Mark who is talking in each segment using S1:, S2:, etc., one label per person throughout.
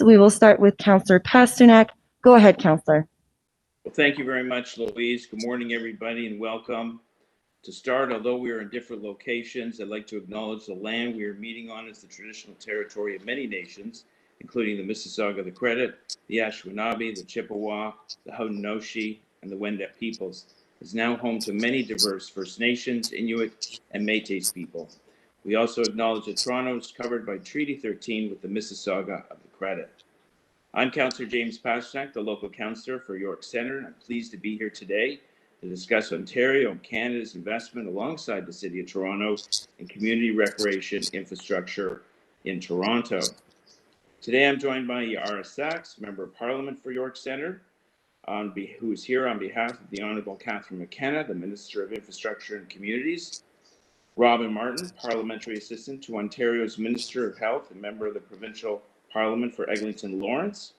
S1: We will start with Councillor Pasternak. Go ahead, Councillor.
S2: Well, thank you very much, Louise. Good morning, everybody, and welcome. To start, although we are in different locations, I'd like to acknowledge the land we are meeting on is the traditional territory of many nations, including the Mississauga, the Credit, the Anishinaabe, the Chippewa, the Haudenosaunee, and the Wendat peoples. It's now home to many diverse First Nations, Inuit, and Métis people. We also acknowledge that Toronto is covered by Treaty 13 with the Mississauga of the Credit. I'm Councillor James Pasternak, the local councillor for York Centre, and I'm pleased to be here today to discuss Ontario and Canada's investment alongside the City of Toronto in community recreation infrastructure in Toronto. Today I'm joined by Yara Sachs, Member of Parliament for York Centre, who is here on behalf of the Honourable Catherine McKenna, the Minister of Infrastructure and Communities, Robin Martin, Parliamentary Assistant to Ontario's Minister of Health and Member of the Provincial Parliament for Eglinton Lawrence,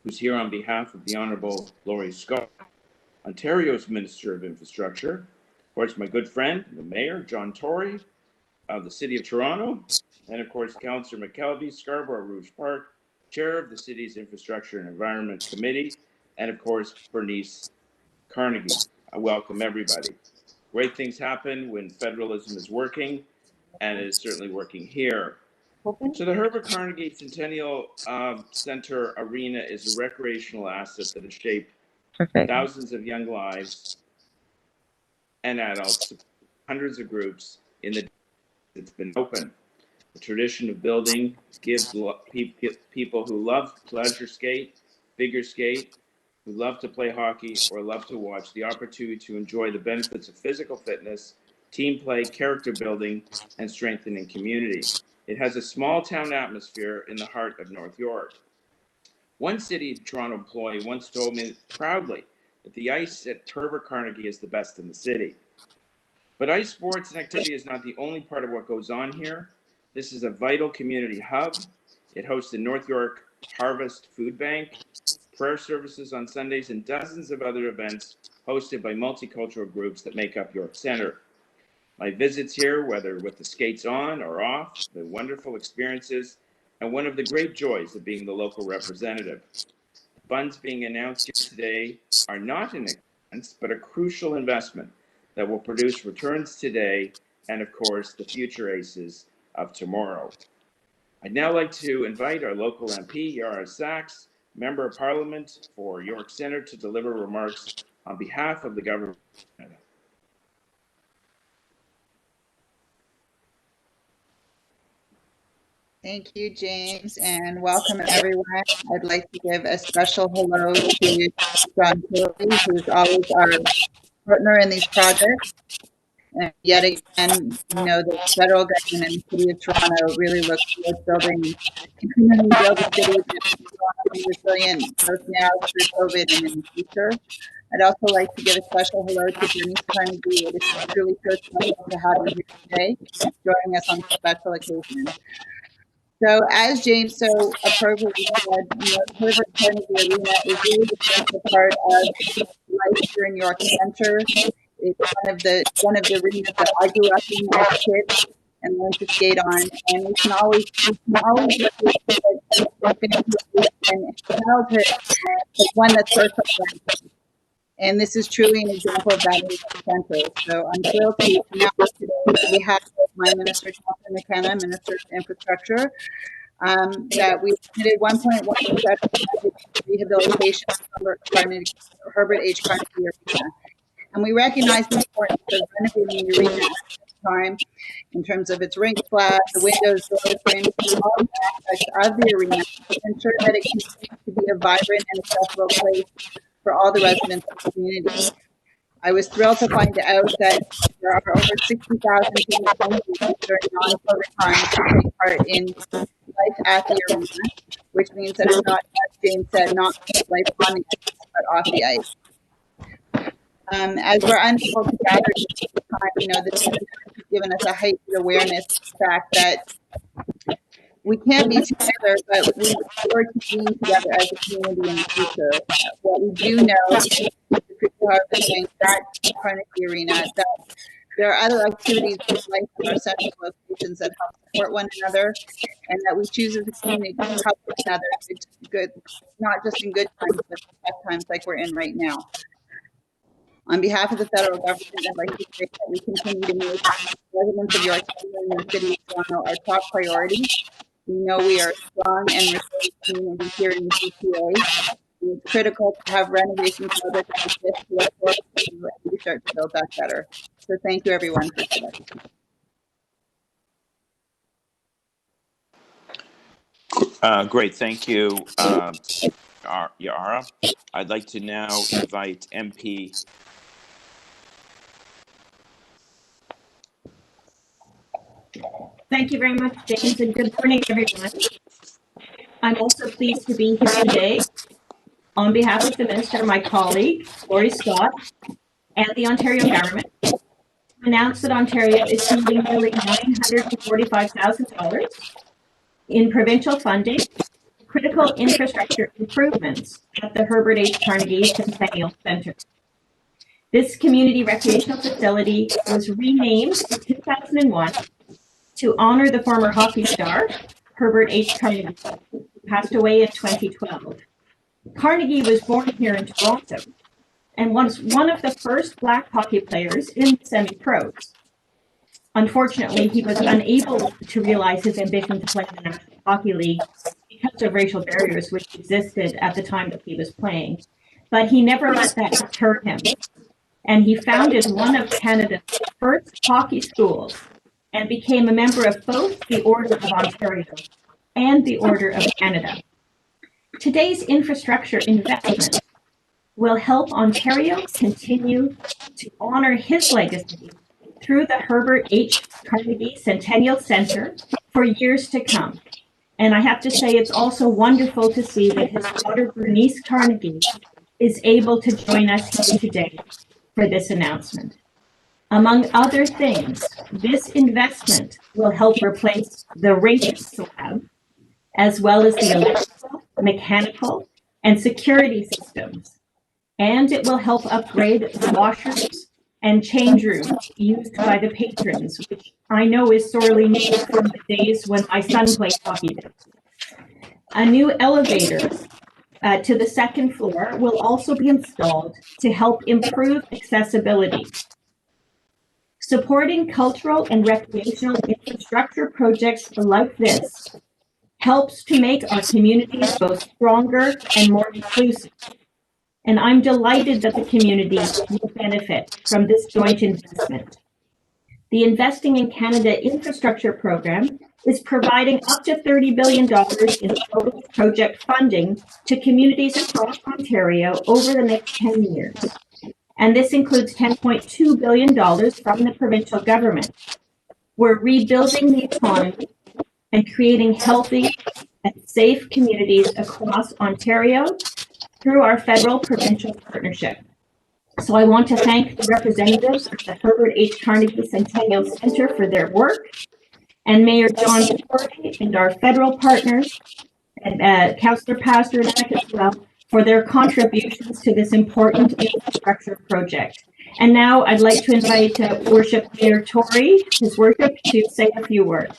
S2: who's here on behalf of the Honourable Laurie Scott, Ontario's Minister of Infrastructure, of course, my good friend, the Mayor, John Tory, of the City of Toronto, and of course, Councillor McKelvey, Scarborough Rouge Park, Chair of the City's Infrastructure and Environment Committee, and of course, Bernice Carnegie. I welcome everybody. Great things happen when federalism is working, and it is certainly working here. So the Herbert Carnegie Centennial Center Arena is a recreational asset that has shaped thousands of young lives and adults, hundreds of groups in the it's been open. The tradition of building gives people who love pleasure skate, figure skate, who love to play hockey or love to watch the opportunity to enjoy the benefits of physical fitness, team play, character building, and strengthening community. It has a small town atmosphere in the heart of North York. One City of Toronto employee once told me proudly that the ice at Herbert Carnegie is the best in the city. But ice sports and activity is not the only part of what goes on here. This is a vital community hub. It hosts the North York Harvest Food Bank, prayer services on Sundays, and dozens of other events hosted by multicultural groups that make up York Centre. My visits here, whether with the skates on or off, the wonderful experiences, and one of the great joys of being the local representative. The funds being announced here today are not an expense, but a crucial investment that will produce returns today and, of course, the future aces of tomorrow. I'd now like to invite our local MP, Yara Sachs, Member of Parliament for York Centre, to deliver remarks on behalf of the government of Canada.
S3: Thank you, James, and welcome everyone. I'd like to give a special hello to John Tory, who's always our partner in these projects. And yet again, you know, the federal government and the City of Toronto really look towards continuing to build the city and resilient both now through COVID and in the future. I'd also like to give a special hello to Bernice Carnegie. It is truly so special to have you here today, joining us on this special occasion. So, as James so appropriately said, Herbert Carnegie Arena is really the central part of life here in York Centre. It's one of the arenas that I grew up in as a kid and learned to skate on, and we can always look at childhood as one that's first life. And this is truly an example of that in York Centre. So I'm thrilled to announce today on behalf of my Minister, Catherine McKenna, Minister of Infrastructure, that we committed 1.1 rehabilitation for Herbert H. Carnegie Arena. And we recognize the importance of renovating the arena at this time in terms of its rink flat, the windows, doors, frames, all the aspects of the arena to ensure that it continues to be a vibrant and accessible place for all the residents of the community. I was thrilled to find out that there are over 60,000 people during non-COVID times to take part in life at the arena, which means that it's not, as James said, not life on the ice, but off the ice. As we're unable to gather at this time, this has given us a heightened awareness of the fact that we can't be together, but we look forward to being together as a community in the future. What we do know is that Carnegie Arena, that There are other activities in life in our central locations that help support one another, and that we choose as a community to help one another good, not just in good times, but in tough times like we're in right now. On behalf of the federal government, I'd like to say that we continue to make residents of York and the City of Toronto our top priority. We know we are a strong and resilient community here in the GTA. It's critical to have renovation projects like this to look forward to and we start to build that better. So thank you everyone for today.
S2: Great, thank you, Yara. I'd like to now invite MP.
S4: Thank you very much, James, and good morning, everyone. I'm also pleased to be here today on behalf of the Minister, my colleague, Tory Scott, and the Ontario government, to announce that Ontario is funding nearly $945,000 in provincial funding for critical infrastructure improvements at the Herbert H. Carnegie Centennial Centre. This community recreational facility was renamed in 2001 to honor the former hockey star, Herbert H. Carnegie, who passed away in 2012. Carnegie was born here in Toronto and was one of the first Black hockey players in the semi-pros. Unfortunately, he was unable to realize his ambition to play in the National Hockey League because of racial barriers which existed at the time that he was playing. But he never let that deter him. And he founded one of Canada's first hockey schools and became a member of both the Order of Ontario and the Order of Canada. Today's infrastructure investment will help Ontario continue to honor his legacy through the Herbert H. Carnegie Centennial Centre for years to come. And I have to say, it's also wonderful to see that his daughter, Bernice Carnegie, is able to join us here today for this announcement. Among other things, this investment will help replace the rink slab, as well as the electrical, mechanical, and security systems. And it will help upgrade the washers and change rooms used by the patrons, which I know is sorely needed from the days when my son played hockey there. A new elevator to the second floor will also be installed to help improve accessibility. Supporting cultural and recreational infrastructure projects like this helps to make our communities both stronger and more inclusive. And I'm delighted that the community will benefit from this joint investment. The Investing in Canada Infrastructure Program is providing up to $30 billion in total project funding to communities across Ontario over the next 10 years. And this includes $10.2 billion from the provincial government. We're rebuilding the economy and creating healthy and safe communities across Ontario through our federal-provincial partnership. So I want to thank the representatives of the Herbert H. Carnegie Centennial Centre for their work, and Mayor John Tory and our federal partners, and Councillor Pasternak as well, for their contributions to this important infrastructure project. And now I'd like to invite Worship Mayor Tory, His Worship, to say a few words.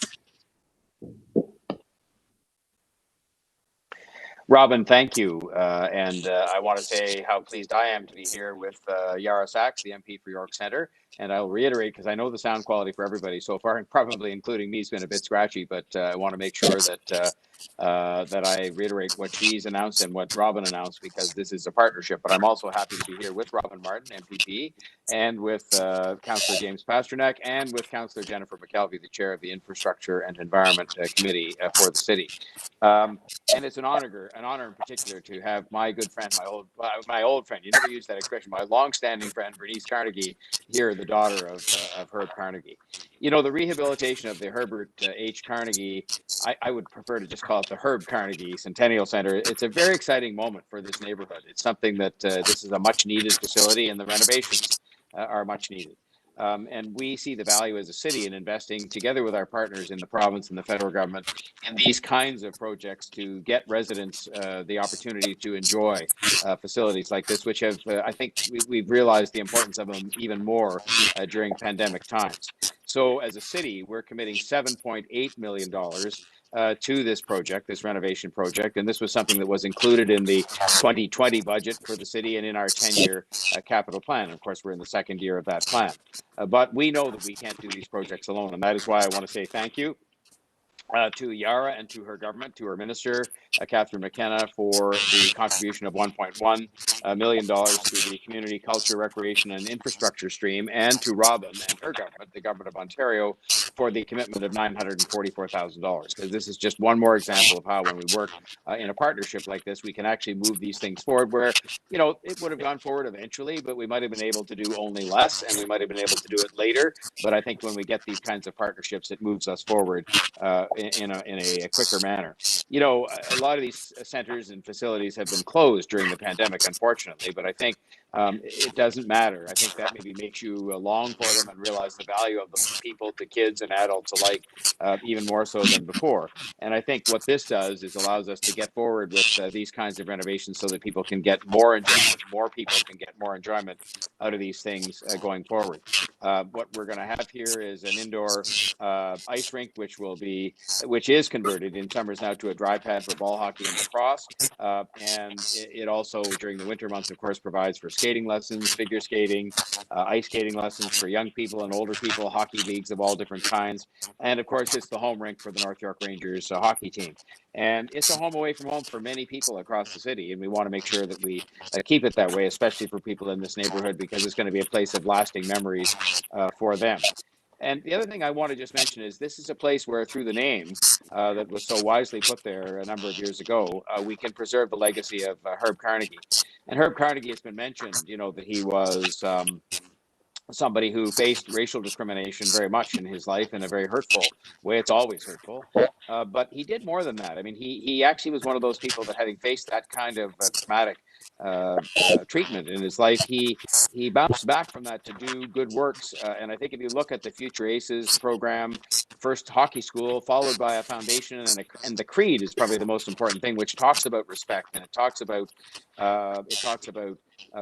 S5: Robin, thank you. And I want to say how pleased I am to be here with Yara Sachs, the MP for York Centre. And I'll reiterate, because I know the sound quality for everybody so far, and probably including me, has been a bit scratchy, but I want to make sure that that I reiterate what she's announced and what Robin announced, because this is a partnership. But I'm also happy to be here with Robin Martin, MPP, and with Councillor James Pasternak, and with Councillor Jennifer McKelvey, the chair of the Infrastructure and Environment Committee for the city. And it's an honor in particular to have my good friend, my old friend, you never use that expression, my long-standing friend, Bernice Carnegie, here, the daughter of Herb Carnegie. You know, the rehabilitation of the Herbert H. Carnegie, I would prefer to just call it the Herb Carnegie Centennial Centre. It's a very exciting moment for this neighborhood. It's something that this is a much needed facility, and the renovations are much needed. And we see the value as a city in investing together with our partners in the province and the federal government in these kinds of projects to get residents the opportunity to enjoy facilities like this, which have, I think we've realized the importance of them even more during pandemic times. So as a city, we're committing $7.8 million to this project, this renovation project. And this was something that was included in the 2020 budget for the city and in our 10-year capital plan. And of course, we're in the second year of that plan. But we know that we can't do these projects alone. And that is why I want to say thank you to Yara and to her government, to her minister, Catherine McKenna, for the contribution of $1.1 million to the community, culture, recreation, and infrastructure stream, and to Robin and her government, the government of Ontario, for the commitment of $944,000. Because this is just one more example of how, when we work in a partnership like this, we can actually move these things forward. Where, you know, it would have gone forward eventually, but we might have been able to do only less, and we might have been able to do it later. But I think when we get these kinds of partnerships, it moves us forward in a quicker manner. You know, a lot of these centers and facilities have been closed during the pandemic, unfortunately, but I think it doesn't matter. I think that maybe makes you long for them and realize the value of them to people, to kids and adults alike, even more so than before. And I think what this does is allows us to get forward with these kinds of renovations so that people can get more enjoyment, more people can get more enjoyment out of these things going forward. What we're going to have here is an indoor ice rink, which is converted in summers now to a dry pad for ball hockey and lacrosse. And it also, during the winter months, of course, provides for skating lessons, figure skating, ice skating lessons for young people and older people, hockey leagues of all different kinds. And of course, it's the home rink for the North York Rangers hockey team. And it's a home away from home for many people across the city. And we want to make sure that we keep it that way, especially for people in this neighborhood, because it's going to be a place of lasting memories for them. And the other thing I want to just mention is this is a place where, through the name that was so wisely put there a number of years ago, we can preserve the legacy of Herb Carnegie. And Herb Carnegie has been mentioned, you know, that he was somebody who faced racial discrimination very much in his life in a very hurtful way. It's always hurtful. But he did more than that. I mean, he actually was one of those people that, having faced that kind of traumatic treatment in his life, he bounced back from that to do good works. And I think if you look at the Future Aces program, first hockey school, followed by a foundation, and the creed is probably the most important thing, which talks about respect, and it talks about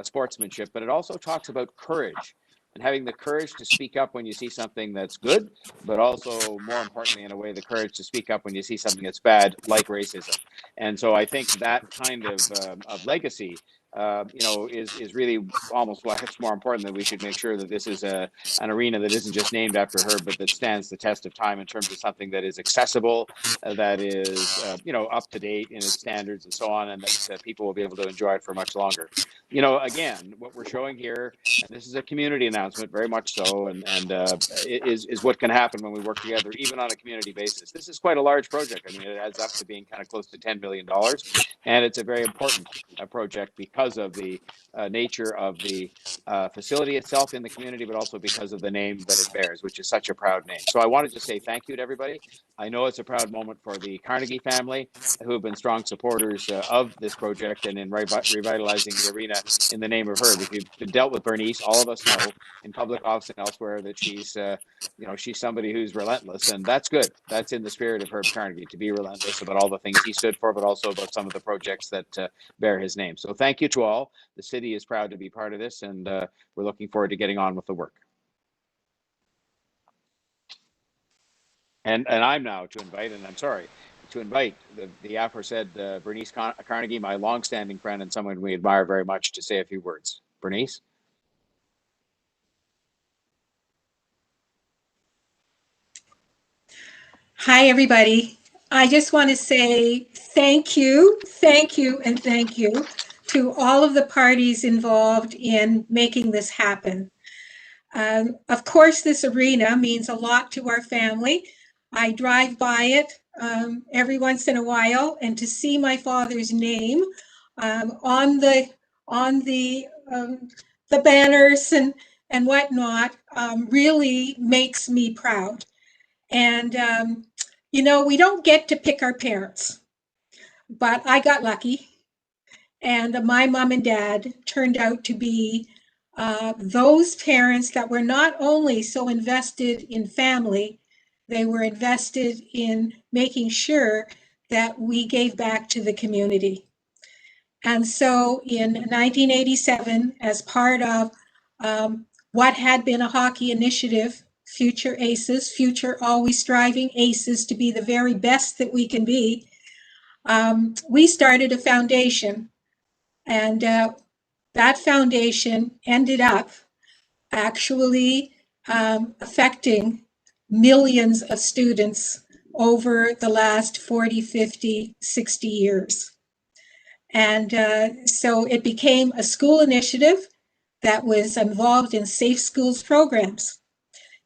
S5: sportsmanship, but it also talks about courage. And having the courage to speak up when you see something that's good, but also, more importantly, in a way, the courage to speak up when you see something that's bad, like racism. And so I think that kind of legacy, you know, is really almost what's more important, that we should make sure that this is an arena that isn't just named after her, but that stands the test of time in terms of something that is accessible, that is, you know, up to date in its standards and so on, and that people will be able to enjoy it for much longer. You know, again, what we're showing here, and this is a community announcement, very much so, and is what can happen when we work together, even on a community basis. This is quite a large project. I mean, it adds up to being kind of close to $10 million, and it's a very important project because of the nature of the facility itself in the community, but also because of the name that it bears, which is such a proud name. So I wanted to say thank you to everybody. I know it's a proud moment for the Carnegie family, who have been strong supporters of this project and in revitalizing the arena in the name of her. We've dealt with Bernice. All of us know, in public office and elsewhere, that she's, you know, she's somebody who's relentless, and that's good. That's in the spirit of Herb Carnegie, to be relentless about all the things he stood for, but also about some of the projects that bear his name. So thank you to all. The city is proud to be part of this, and we're looking forward to getting on with the work. And I'm now to invite, and I'm sorry, to invite the aforesaid Bernice Carnegie, my longstanding friend and someone we admire very much, to say a few words. Bernice?
S6: Hi, everybody. I just want to say thank you, and thank you to all of the parties involved in making this happen. Of course, this arena means a lot to our family. I drive by it every once in a while, and to see my father's name on the banners and whatnot really makes me proud. And you know, we don't get to pick our parents, but I got lucky, and my mom and dad turned out to be those parents that were not only so invested in family, they were invested in making sure that we gave back to the community. And so in 1987, as part of what had been a hockey initiative, Future Aces, Future Always Striving Aces to be the very best that we can be, we started a foundation. And that foundation ended up actually affecting millions of students over the last 40, 50, 60 years. And so it became a school initiative that was involved in safe schools programs.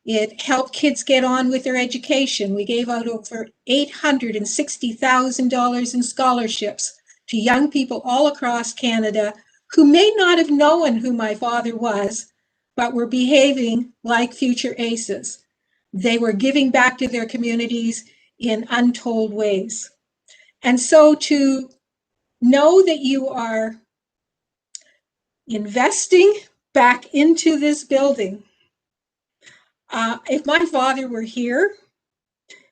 S6: It helped kids get on with their education. We gave out over $860,000 in scholarships to young people all across Canada who may not have known who my father was, but were behaving like future aces. They were giving back to their communities in untold ways. And so to know that you are investing back into this building, if my father were here,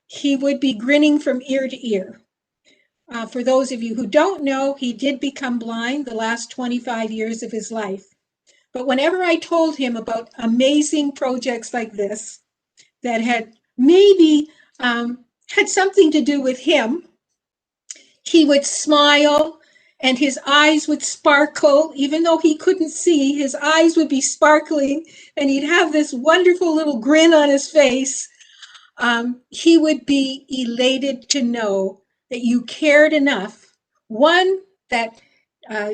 S6: he would be grinning from ear to ear. For those of you who don't know, he did become blind the last 25 years of his life. But whenever I told him about amazing projects like this that had maybe had something to do with him, he would smile and his eyes would sparkle. Even though he couldn't see, his eyes would be sparkling and he'd have this wonderful little grin on his face. He would be elated to know that you cared enough. One, that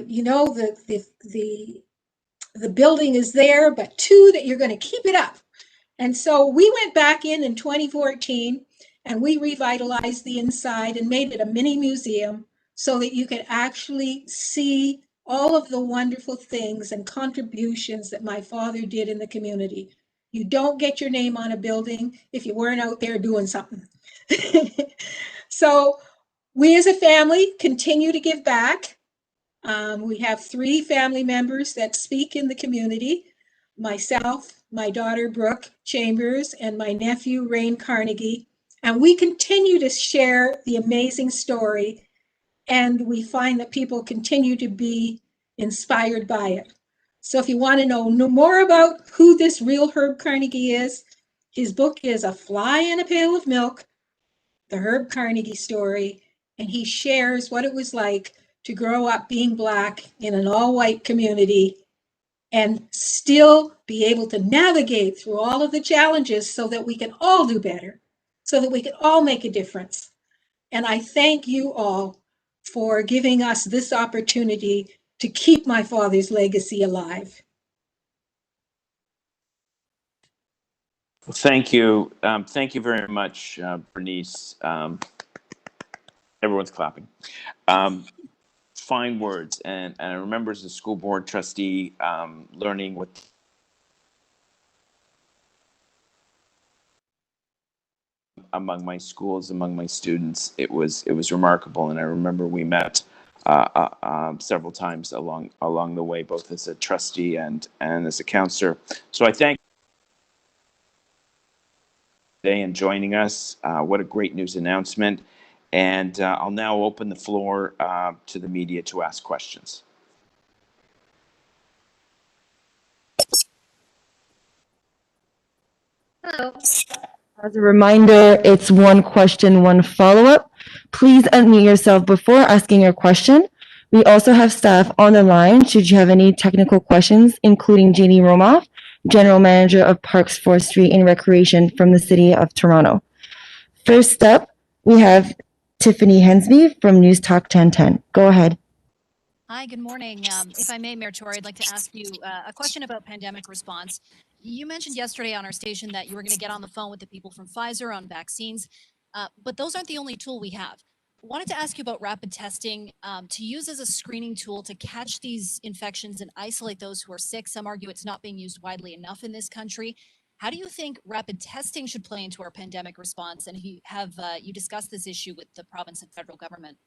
S6: you know the building is there, but two, that you're going to keep it up. And so we went back in 2014 and we revitalized the inside and made it a mini museum so that you could actually see all of the wonderful things and contributions that my father did in the community. You don't get your name on a building if you weren't out there doing something. So we as a family continue to give back. We have 3 family members that speak in the community: myself, my daughter Brooke Chambers, and my nephew Rain Carnegie. And we continue to share the amazing story, and we find that people continue to be inspired by it. So if you want to know more about who this real Herb Carnegie is, his book is A Fly in a Pail of Milk, The Herb Carnegie Story, and he shares what it was like to grow up being Black in an all-white community and still be able to navigate through all of the challenges so that we can all do better, so that we can all make a difference. And I thank you all for giving us this opportunity to keep my father's legacy alive.
S2: Well, thank you. Thank you very much, Bernice. Everyone's clapping. Fine words. And I remember as a school board trustee learning what among my schools, among my students, it was remarkable. And I remember we met several times along the way, both as a trustee and as a counselor. So I thank you today and joining us. What a great news announcement. And I'll now open the floor to the media to ask questions.
S1: Hello. As a reminder, it's one question, one follow-up. Please unmute yourself before asking your question. We also have staff on the line should you have any technical questions, including Jeannie Romoff, General Manager of Parks, Forestry, and Recreation from the City of Toronto. First up, we have Tiffany Hensby from News Talk 1010. Go ahead.
S7: Hi, good morning. If I may, Mayor Tory, I'd like to ask you a question about pandemic response. You mentioned yesterday on our station that you were going to get on the phone with the people from Pfizer on vaccines, but those aren't the only tool we have. I wanted to ask you about rapid testing to use as a screening tool to catch these infections and isolate those who are sick. Some argue it's not being used widely enough in this country. How do you think rapid testing should play into our pandemic response? And have you discussed this issue with the province and federal government?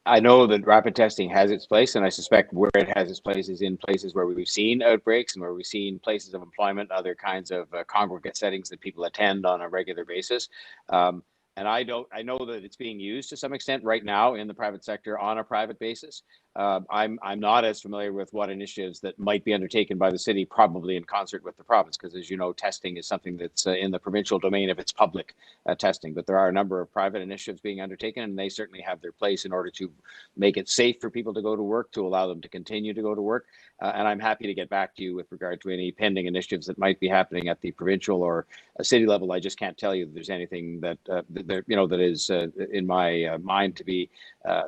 S5: I know that rapid testing has its place, and I suspect where it has its place is in places where we've seen outbreaks and where we've seen places of employment, other kinds of congregate settings that people attend on a regular basis. And I know that it's being used to some extent right now in the private sector on a private basis. I'm not as familiar with what initiatives that might be undertaken by the city, probably in concert with the province, because as you know, testing is something that's in the provincial domain if it's public testing. But there are a number of private initiatives being undertaken, and they certainly have their place in order to make it safe for people to go to work, to allow them to continue to go to work. And I'm happy to get back to you with regard to any pending initiatives that might be happening at the provincial or a city level. I just can't tell you that there's anything that that is in my mind to be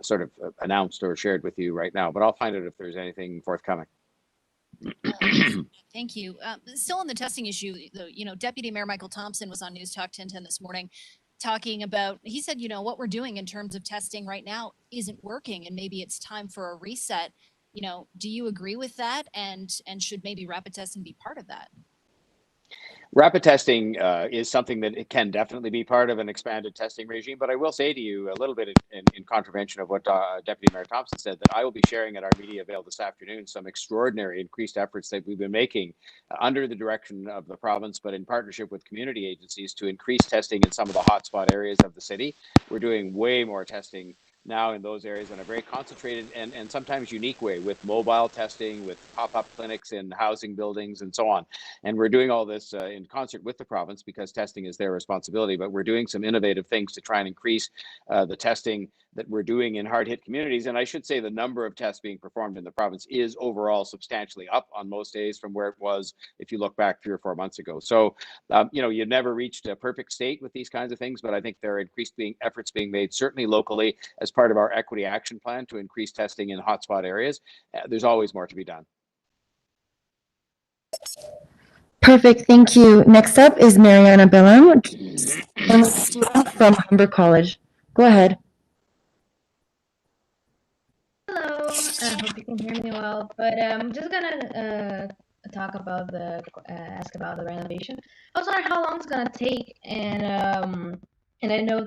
S5: sort of announced or shared with you right now. But I'll find out if there's anything forthcoming.
S7: Thank you. Still on the testing issue, Deputy Mayor Michael Thompson was on News Talk 1010 this morning talking about, he said, what we're doing in terms of testing right now isn't working and maybe it's time for a reset. Do you agree with that? And should maybe rapid testing be part of that?
S5: Rapid testing is something that it can definitely be part of an expanded testing regime. But I will say to you a little bit in contravention of what Deputy Mayor Thompson said, that I will be sharing at our media avail this afternoon some extraordinary increased efforts that we've been making under the direction of the province, but in partnership with community agencies to increase testing in some of the hotspot areas of the city. We're doing way more testing now in those areas in a very concentrated and sometimes unique way, with mobile testing, with pop-up clinics in housing buildings and so on. And we're doing all this in concert with the province because testing is their responsibility, but we're doing some innovative things to try and increase the testing that we're doing in hard-hit communities. And I should say the number of tests being performed in the province is overall substantially up on most days from where it was if you look back 3 or 4 months ago. So, you've never reached a perfect state with these kinds of things, but I think there are increased efforts being made, certainly locally, as part of our equity action plan to increase testing in hotspot areas. There's always more to be done.
S1: Perfect. Thank you. Next up is Mariana Bellam from Humber College. Go ahead.
S8: Hello, I hope you can hear me well, but I'm just gonna talk about ask about the renovation. I was wondering how long it's gonna take, and I know,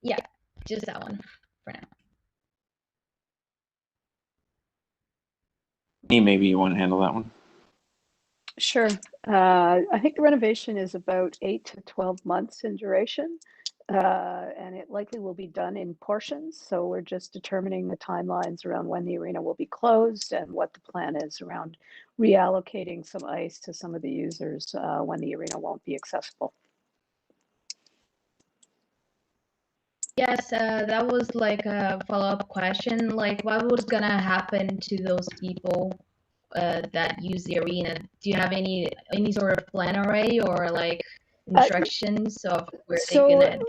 S8: yeah, just that one for now.
S2: Maybe you want to handle that one.
S9: Sure. I think the renovation is about 8 to 12 months in duration, and it likely will be done in portions. So we're just determining the timelines around when the arena will be closed and what the plan is around reallocating some ice to some of the users when the arena won't be accessible.
S8: Yes, that was like a follow-up question. Like, what was gonna happen to those people that use the arena? Do you have any sort of plan already, or like instructions of where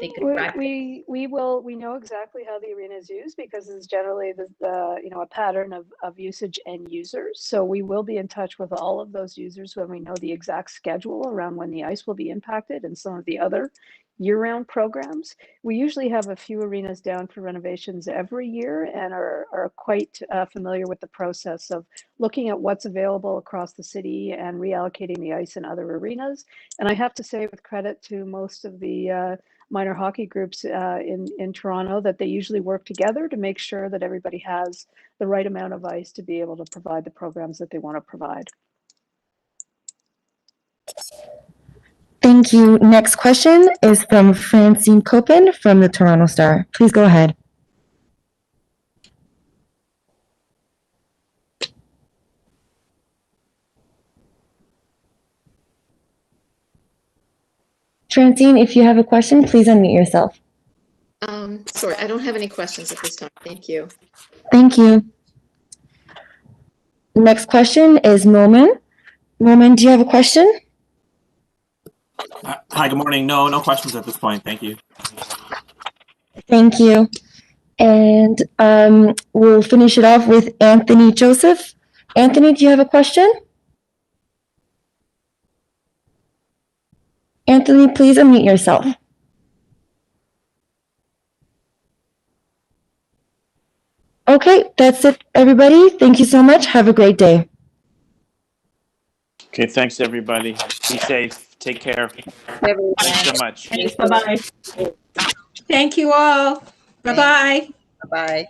S8: they could practice?
S9: We know exactly how the arena is used because it's generally a pattern of usage and users. So we will be in touch with all of those users when we know the exact schedule around when the ice will be impacted and some of the other year-round programs. We usually have a few arenas down for renovations every year and are quite familiar with the process of looking at what's available across the city and reallocating the ice in other arenas. And I have to say, with credit to most of the minor hockey groups in Toronto, that they usually work together to make sure that everybody has the right amount of ice to be able to provide the programs that they want to provide.
S1: Thank you. Next question is from Francine Copin from the Toronto Star. Please go ahead. Francine, if you have a question, please unmute yourself.
S10: Sorry, I don't have any questions at this time. Thank you.
S1: Thank you. Next question is Norman. Norman, do you have a question?
S11: Hi, good morning. No questions at this point. Thank you.
S1: Thank you. And we'll finish it off with Anthony Joseph. Anthony, do you have a question? Anthony, please unmute yourself. Okay, that's it, everybody. Thank you so much. Have a great day.
S2: Okay, thanks, everybody. Be safe. Take care. Thanks so much.
S4: Thanks. Bye-bye.
S6: Thank you all. Bye-bye.
S3: Bye-bye.